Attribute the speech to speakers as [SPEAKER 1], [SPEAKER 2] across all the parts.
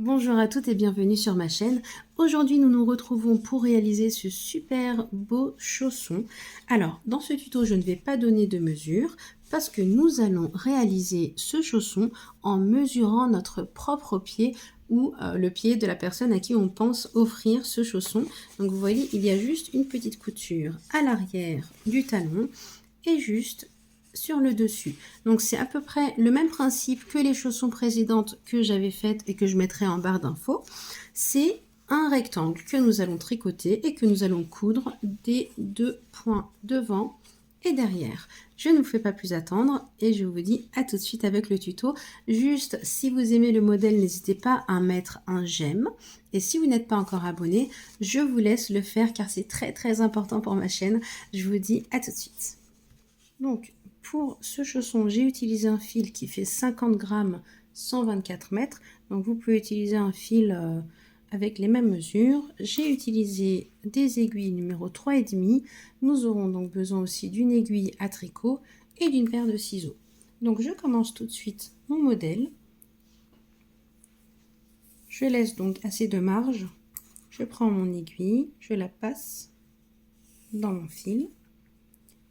[SPEAKER 1] Bonjour à toutes et bienvenue sur ma chaîne. Aujourd'hui, nous nous retrouvons pour réaliser ce super beau chausson. Alors, dans ce tuto, je ne vais pas donner de mesure parce que nous allons réaliser ce chausson en mesurant notre propre pied ou le pied de la personne à qui on pense offrir ce chausson. Donc, vous voyez, il y a juste une petite couture à l'arrière du talon et juste sur le dessus. Donc c'est à peu près le même principe que les chaussons précédentes que j'avais faites et que je mettrai en barre d'infos. C'est un rectangle que nous allons tricoter et que nous allons coudre des deux points devant et derrière. Je ne vous fais pas plus attendre et je vous dis à tout de suite avec le tuto. Juste, si vous aimez le modèle, n'hésitez pas à mettre un j'aime. Et si vous n'êtes pas encore abonné, je vous laisse le faire car c'est très important pour ma chaîne. Je vous dis à tout de suite. Donc, pour ce chausson, j'ai utilisé un fil qui fait 50 grammes, 124 mètres. Donc, vous pouvez utiliser un fil avec les mêmes mesures. J'ai utilisé des aiguilles numéro 3,5. Nous aurons donc besoin aussi d'une aiguille à tricot et d'une paire de ciseaux. Donc, je commence tout de suite mon modèle. Je laisse donc assez de marge. Je prends mon aiguille, je la passe dans mon fil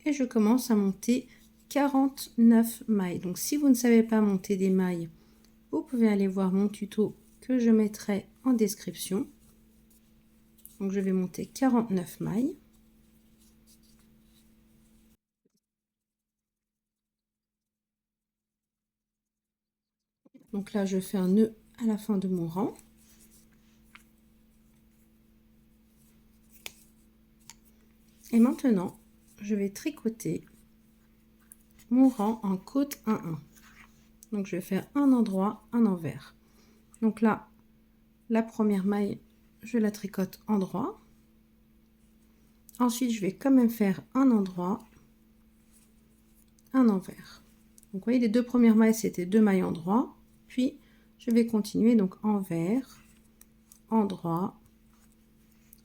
[SPEAKER 1] et je commence à monter 49 mailles. Donc si vous ne savez pas monter des mailles, vous pouvez aller voir mon tuto que je mettrai en description. Donc je vais monter 49 mailles. Donc là je fais un nœud à la fin de mon rang. Et maintenant je vais tricoter mon rang en côte 1-1. Donc je vais faire un endroit, un envers. Donc là, la première maille, je la tricote en droit. Ensuite, je vais quand même faire un endroit, un envers. Donc vous voyez, les deux premières mailles, c'était deux mailles endroit. Puis, je vais continuer donc envers, endroit,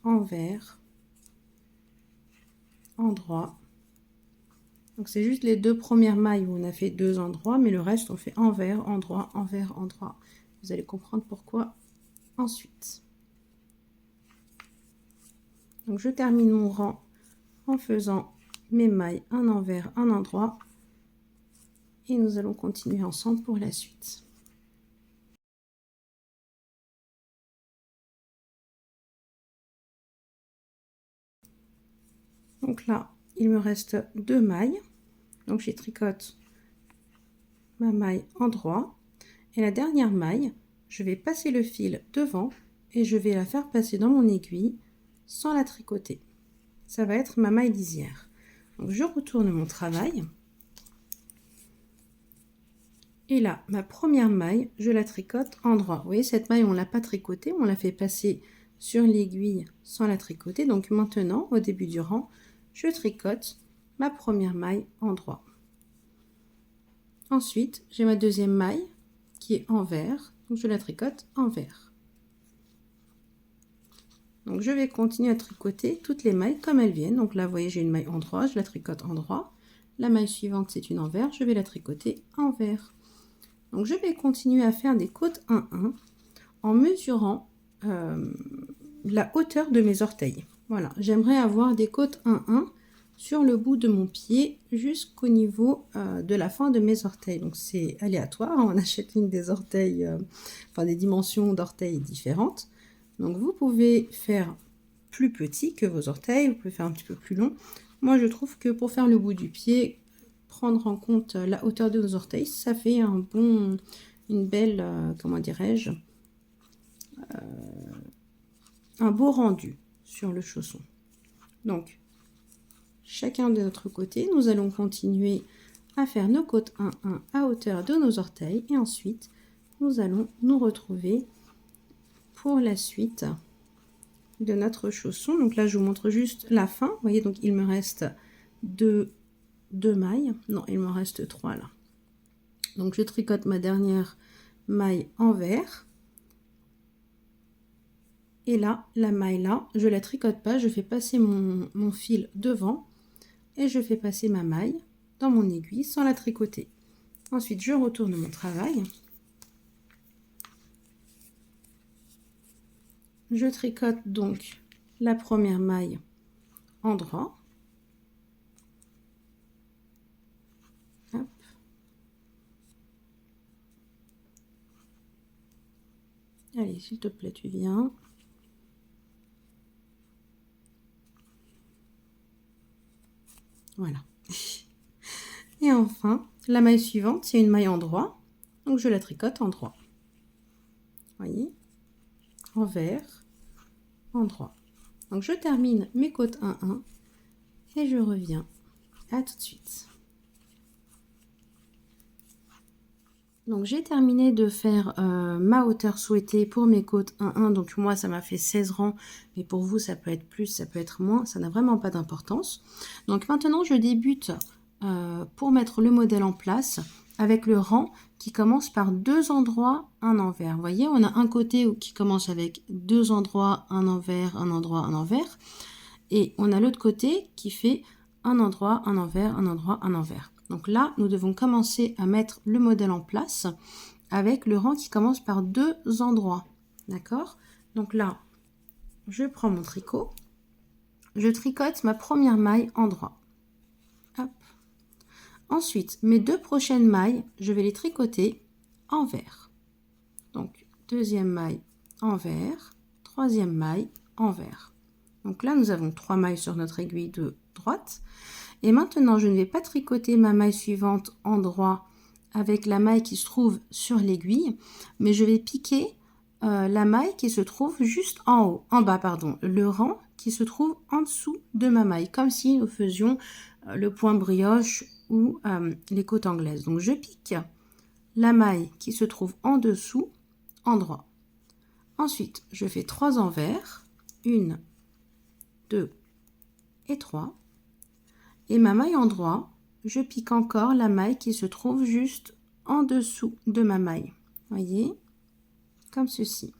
[SPEAKER 1] envers, endroit. Donc c'est juste les deux premières mailles où on a fait deux endroits, mais le reste on fait envers, endroit, envers, endroit. Vous allez comprendre pourquoi ensuite. Donc je termine mon rang en faisant mes mailles un envers, un endroit. Et nous allons continuer ensemble pour la suite. Donc là, il me reste deux mailles. Donc j'y tricote ma maille endroit. Et la dernière maille, je vais passer le fil devant et je vais la faire passer dans mon aiguille sans la tricoter. Ça va être ma maille lisière. Donc je retourne mon travail. Et là, ma première maille, je la tricote en droit. Vous voyez, cette maille, on ne l'a pas tricotée, on l'a fait passer sur l'aiguille sans la tricoter. Donc maintenant, au début du rang, je tricote ma première maille en droit. Ensuite, j'ai ma deuxième maille qui est envers, donc je la tricote envers. Donc je vais continuer à tricoter toutes les mailles comme elles viennent. Donc là, vous voyez, j'ai une maille en droit, je la tricote en droit. La maille suivante, c'est une envers, je vais la tricoter envers. Donc je vais continuer à faire des côtes 1-1 en mesurant la hauteur de mes orteils. Voilà, j'aimerais avoir des côtes 1-1 sur le bout de mon pied jusqu'au niveau de la fin de mes orteils. Donc c'est aléatoire, on achète une des orteils, enfin des dimensions d'orteils différentes. Donc vous pouvez faire plus petit que vos orteils, vous pouvez faire un petit peu plus long. Moi je trouve que pour faire le bout du pied, prendre en compte la hauteur de nos orteils, ça fait une belle, comment dirais-je, un beau rendu sur le chausson. Donc, chacun de notre côté, nous allons continuer à faire nos côtes 1-1 à hauteur de nos orteils. Et ensuite, nous allons nous retrouver pour la suite de notre chausson. Donc là, je vous montre juste la fin. Vous voyez, donc il me reste deux mailles. Non, il me reste 3 là. Donc, je tricote ma dernière maille envers. Et là, la maille là, je la tricote pas, je fais passer mon fil devant et je fais passer ma maille dans mon aiguille sans la tricoter. Ensuite, je retourne mon travail. je tricote donc la première maille en droit. Hop. Allez, s'il te plaît, tu viens. Voilà. Et enfin, la maille suivante, c'est une maille en droit. Donc, je la tricote en droit. Voyez, envers, en droit. Donc, je termine mes côtes 1-1 et je reviens. À tout de suite. Donc j'ai terminé de faire ma hauteur souhaitée pour mes côtes 1-1. Donc moi ça m'a fait 16 rangs, mais pour vous ça peut être plus, ça peut être moins, ça n'a vraiment pas d'importance. Donc maintenant je débute pour mettre le modèle en place avec le rang qui commence par 2 endroits, un envers. Vous voyez, on a un côté qui commence avec 2 endroits, un envers, un endroit, un envers. Et on a l'autre côté qui fait un endroit, un envers, un endroit, un envers. Donc là, nous devons commencer à mettre le modèle en place avec le rang qui commence par 2 endroits. D'accord? Donc là, je prends mon tricot. Je tricote ma première maille en droit. Hop. Ensuite, mes 2 prochaines mailles, je vais les tricoter envers. Donc, deuxième maille envers, troisième maille envers. Donc là, nous avons 3 mailles sur notre aiguille de droite. Et maintenant, je ne vais pas tricoter ma maille suivante en droit avec la maille qui se trouve sur l'aiguille, mais je vais piquer la maille qui se trouve juste en bas, pardon, le rang qui se trouve en dessous de ma maille, comme si nous faisions le point brioche ou les côtes anglaises. Donc, je pique la maille qui se trouve en dessous, en droit. Ensuite, je fais 3 envers, 1, 2 et 3. Et ma maille en droit, je pique encore la maille qui se trouve juste en dessous de ma maille. Voyez, comme ceci.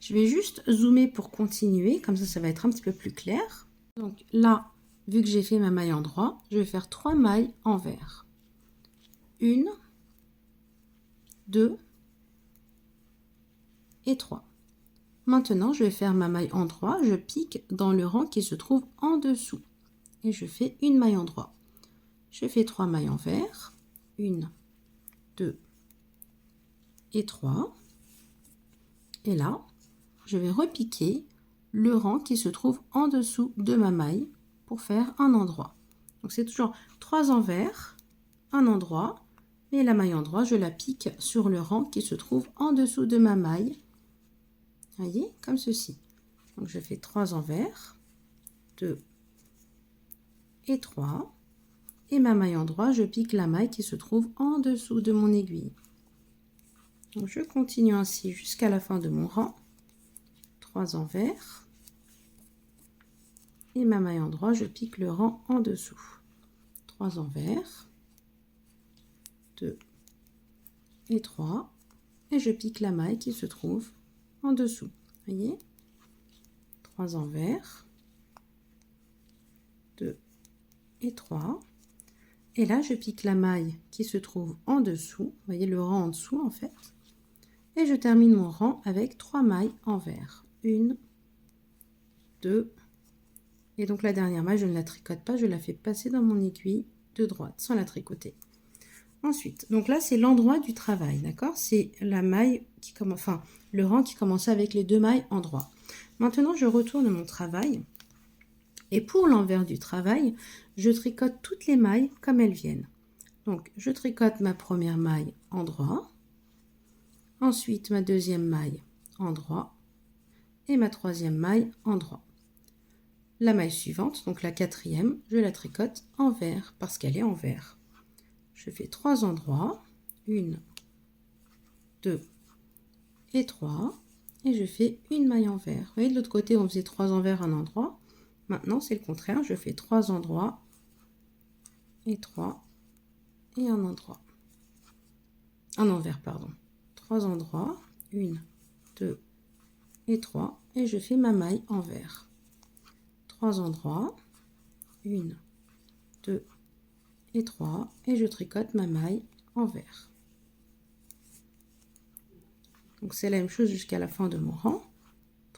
[SPEAKER 1] Je vais juste zoomer pour continuer, comme ça va être un petit peu plus clair. Donc là, vu que j'ai fait ma maille en droit, je vais faire 3 mailles envers. 1, 2 et 3. Maintenant, je vais faire ma maille en droit, je pique dans le rang qui se trouve en dessous. Et je fais une maille en droit. Je fais 3 mailles envers. 1, 2 et 3. Et là, je vais repiquer le rang qui se trouve en dessous de ma maille pour faire un endroit. Donc c'est toujours 3 envers, un endroit, et la maille en droit, je la pique sur le rang qui se trouve en dessous de ma maille. Voyez, comme ceci. Donc je fais 3 envers, 2 et 3. Et ma maille en droit, je pique la maille qui se trouve en dessous de mon aiguille. Donc je continue ainsi jusqu'à la fin de mon rang. 3 envers. Et ma maille en droit, je pique le rang en dessous. 3 envers. 2 et 3. Et je pique la maille qui se trouve en dessous. Voyez? 3 envers. 2 et 3. Et là, je pique la maille qui se trouve en dessous. Vous voyez le rang en dessous en fait. Et je termine mon rang avec 3 mailles envers. 1, 2. Et donc la dernière maille, je ne la tricote pas, je la fais passer dans mon aiguille de droite sans la tricoter. Ensuite, donc là, c'est l'endroit du travail, d'accord? C'est la maille qui commence, enfin, le rang qui commence avec les 2 mailles en droit. Maintenant, je retourne mon travail. Et pour l'envers du travail, je tricote toutes les mailles comme elles viennent. Donc, je tricote ma première maille en droit. Ensuite, ma deuxième maille en droit. Et ma troisième maille en droit. La maille suivante, donc la quatrième, je la tricote envers parce qu'elle est envers. Je fais 3 endroits. 1, 2 et 3. Et je fais une maille envers. Vous voyez, de l'autre côté, on faisait 3 envers, un endroit. Maintenant, c'est le contraire. Je fais 3 endroits et 3 et un endroit. Un envers, pardon. 3 endroits. 1, 2 et 3. Et je fais ma maille envers. 3 endroits. 1, 2 et 3. Et je tricote ma maille envers. Donc, c'est la même chose jusqu'à la fin de mon rang.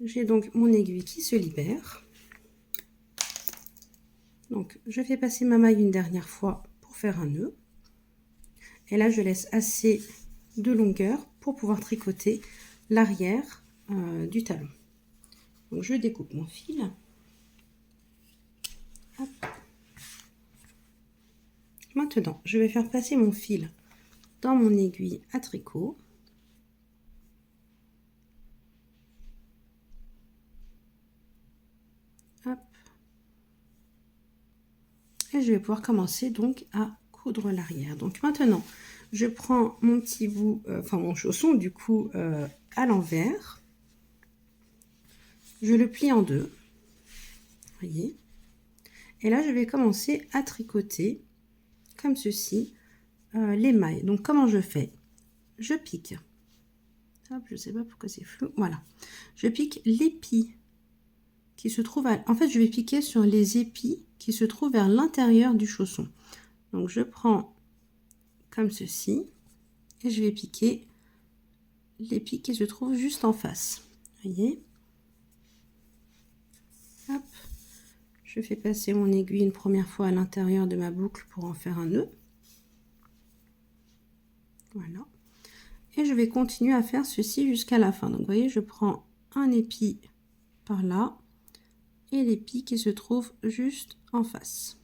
[SPEAKER 1] J'ai donc mon aiguille qui se libère. Donc, je fais passer ma maille une dernière fois pour faire un nœud. Et là, je laisse assez de longueur pour pouvoir tricoter l'arrière du talon. Donc, je découpe mon fil. Hop. Maintenant, je vais faire passer mon fil dans mon aiguille à tricot. Hop. Et je vais pouvoir commencer donc à coudre l'arrière. Donc maintenant, je prends mon petit bout, enfin mon chausson du coup à l'envers. Je le plie en deux. Voyez. Et là, je vais commencer à tricoter comme ceci les mailles. Donc comment je fais? Je pique. Hop, je sais pas pourquoi c'est flou. Voilà. Je pique l'épi qui se trouve en fait, je vais piquer sur les épis qui se trouvent vers l'intérieur du chausson. Donc je prends comme ceci et je vais piquer l'épi qui se trouve juste en face. Voyez. Hop. Je fais passer mon aiguille une première fois à l'intérieur de ma boucle pour en faire un nœud. Voilà. Et je vais continuer à faire ceci jusqu'à la fin. Donc vous voyez, je prends un épi par là et l'épi qui se trouve juste en face.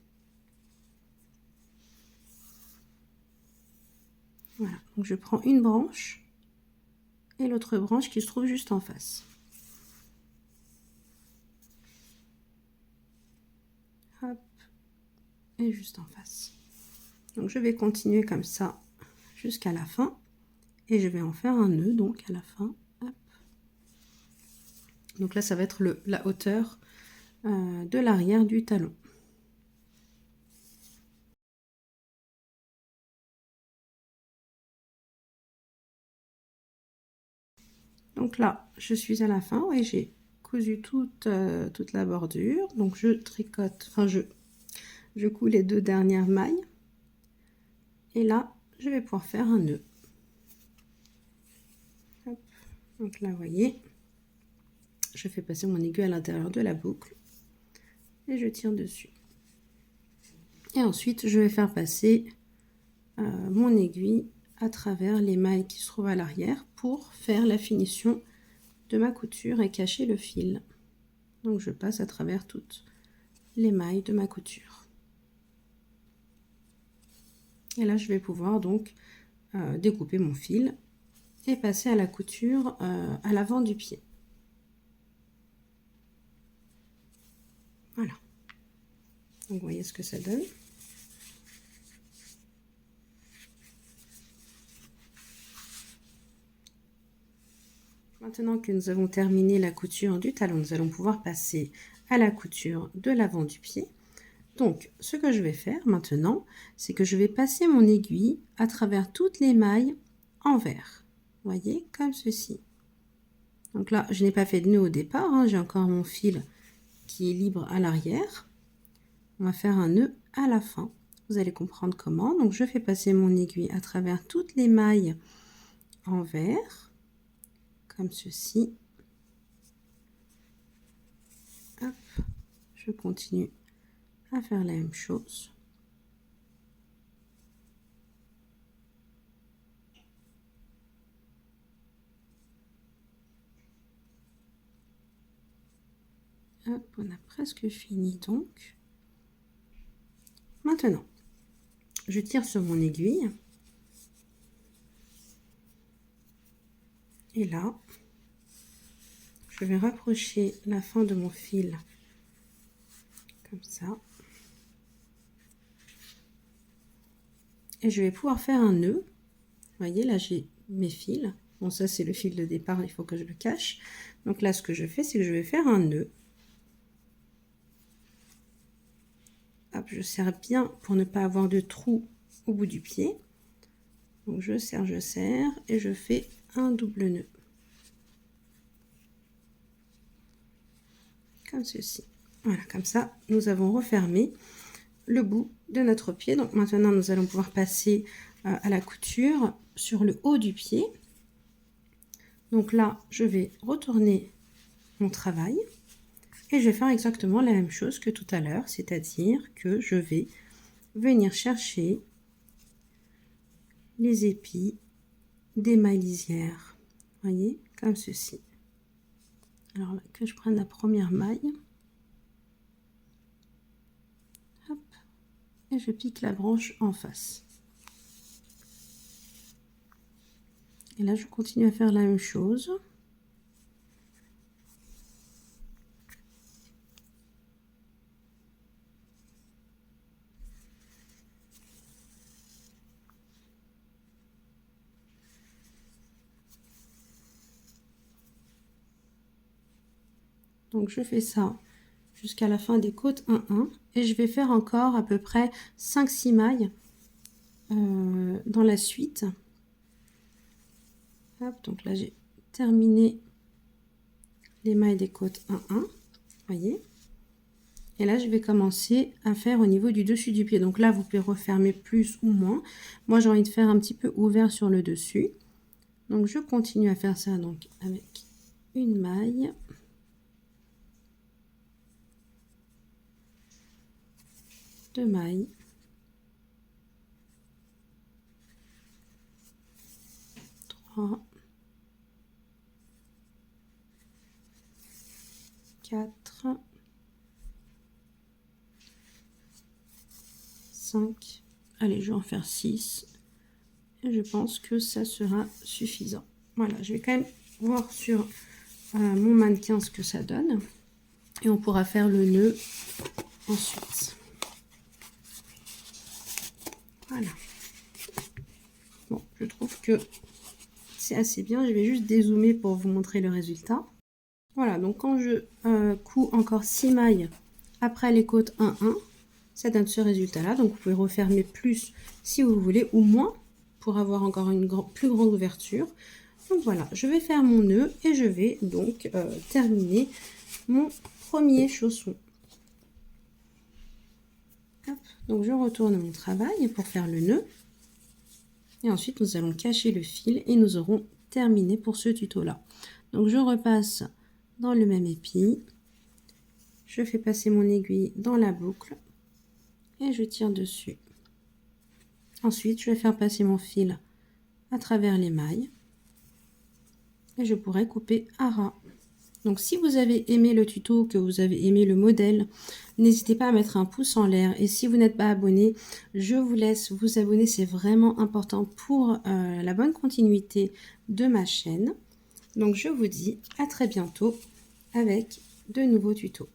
[SPEAKER 1] Voilà, donc je prends une branche et l'autre branche qui se trouve juste en face. Hop, et juste en face. Donc je vais continuer comme ça jusqu'à la fin et je vais en faire un nœud donc à la fin. Hop. Donc là ça va être la hauteur de l'arrière du talon. Donc là je suis à la fin et j'ai cousu toute la bordure. Donc je tricote, enfin je couds les deux dernières mailles et là je vais pouvoir faire un nœud. Hop. Donc là vous voyez, je fais passer mon aiguille à l'intérieur de la boucle et je tire dessus. Et ensuite je vais faire passer mon aiguille à travers les mailles qui se trouvent à l'arrière pour faire la finition de ma couture et cacher le fil. Donc je passe à travers toutes les mailles de ma couture. Et là je vais pouvoir donc découper mon fil et passer à la couture à l'avant du pied. Voilà. Donc vous voyez ce que ça donne. Maintenant que nous avons terminé la couture du talon, nous allons pouvoir passer à la couture de l'avant du pied. Donc, ce que je vais faire maintenant, c'est que je vais passer mon aiguille à travers toutes les mailles envers. Vous voyez, comme ceci. Donc là, je n'ai pas fait de nœud au départ, hein, j'ai encore mon fil qui est libre à l'arrière. On va faire un nœud à la fin. Vous allez comprendre comment. Donc, je fais passer mon aiguille à travers toutes les mailles envers, comme ceci. Hop, je continue à faire la même chose. Hop, on a presque fini donc. Maintenant, je tire sur mon aiguille. Et là, je vais rapprocher la fin de mon fil comme ça. Et je vais pouvoir faire un nœud. Vous voyez, là j'ai mes fils. Bon, ça c'est le fil de départ, il faut que je le cache. Donc là, ce que je fais, c'est que je vais faire un nœud. Hop, je serre bien pour ne pas avoir de trou au bout du pied. Donc je serre et je fais un double nœud. Comme ceci. Voilà, comme ça, nous avons refermé le bout de notre pied. Donc maintenant, nous allons pouvoir passer à la couture sur le haut du pied. Donc là, je vais retourner mon travail et je vais faire exactement la même chose que tout à l'heure, c'est-à-dire que je vais venir chercher les épis des mailles lisières, voyez, comme ceci. Alors là, que je prenne la première maille, hop, et je pique la branche en face. Et là, je continue à faire la même chose. Donc je fais ça jusqu'à la fin des côtes 1-1 et je vais faire encore à peu près 5-6 mailles dans la suite. Hop, donc là j'ai terminé les mailles des côtes 1-1, voyez. Et là je vais commencer à faire au niveau du dessus du pied. Donc là vous pouvez refermer plus ou moins. Moi j'ai envie de faire un petit peu ouvert sur le dessus. Donc je continue à faire ça donc avec une maille. Deux mailles, 3, 4, 5, allez je vais en faire 6 et je pense que ça sera suffisant. Voilà, je vais quand même voir sur mon mannequin ce que ça donne et on pourra faire le nœud ensuite. Voilà. Bon, je trouve que c'est assez bien. Je vais juste dézoomer pour vous montrer le résultat. Voilà, donc quand je couds encore 6 mailles après les côtes 1-1, ça donne ce résultat-là. Donc vous pouvez refermer plus si vous voulez ou moins pour avoir encore une plus grande ouverture. Donc voilà, je vais faire mon nœud et je vais donc terminer mon premier chausson. Hop, donc je retourne mon travail pour faire le nœud. Et ensuite, nous allons cacher le fil et nous aurons terminé pour ce tuto-là. Donc, je repasse dans le même épi. Je fais passer mon aiguille dans la boucle et je tire dessus. Ensuite, je vais faire passer mon fil à travers les mailles et je pourrai couper à ras. Donc, si vous avez aimé le tuto, que vous avez aimé le modèle, n'hésitez pas à mettre un pouce en l'air. Et si vous n'êtes pas abonné, je vous laisse vous abonner. C'est vraiment important pour la bonne continuité de ma chaîne. Donc, je vous dis à très bientôt avec de nouveaux tutos.